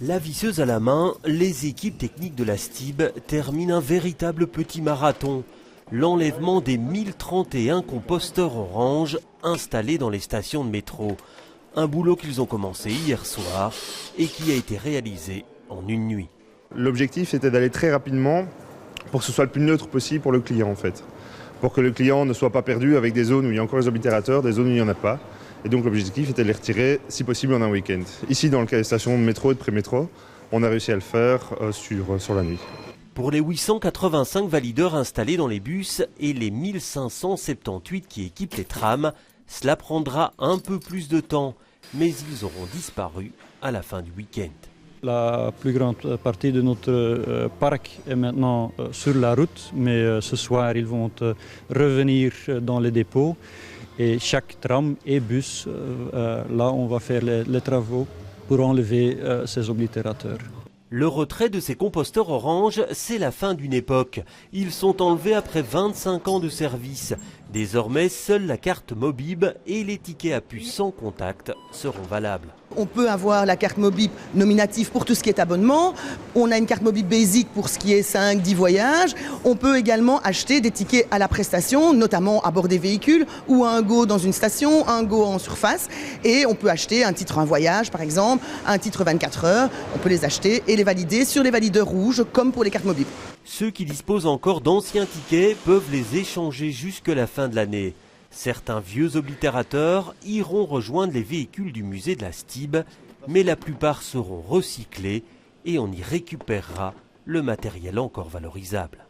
La visseuse à la main, les équipes techniques de la STIB terminent un véritable petit marathon. L'enlèvement des 1031 composteurs orange installés dans les stations de métro. Un boulot qu'ils ont commencé hier soir et qui a été réalisé en une nuit. L'objectif c'était d'aller très rapidement pour que ce soit le plus neutre possible pour le client en fait. Pour que le client ne soit pas perdu avec des zones où il y a encore les oblitérateurs, des zones où il n'y en a pas. Et donc l'objectif était de les retirer si possible en un week-end. Ici dans le cas des stations de métro et de pré-métro, on a réussi à le faire sur la nuit. Pour les 885 valideurs installés dans les bus et les 1578 qui équipent les trams, cela prendra un peu plus de temps, mais ils auront disparu à la fin du week-end. La plus grande partie de notre parc est maintenant sur la route, mais ce soir ils vont revenir dans les dépôts. Et chaque tram et bus, là on va faire les travaux pour enlever ces oblitérateurs. Le retrait de ces composteurs orange, c'est la fin d'une époque. Ils sont enlevés après 25 ans de service. Désormais, seule la carte Mobib et les tickets à puce sans contact seront valables. On peut avoir la carte Mobib nominative pour tout ce qui est abonnement. On a une carte Mobib basique pour ce qui est 5-10 voyages. On peut également acheter des tickets à la prestation, notamment à bord des véhicules ou un go dans une station, un go en surface. Et on peut acheter un titre un voyage, par exemple, un titre 24 heures. On peut les acheter et les valider sur les valideurs rouges, comme pour les cartes Mobib. Ceux qui disposent encore d'anciens tickets peuvent les échanger jusque la fin de l'année. Certains vieux oblitérateurs iront rejoindre les véhicules du musée de la STIB, mais la plupart seront recyclés et on y récupérera le matériel encore valorisable.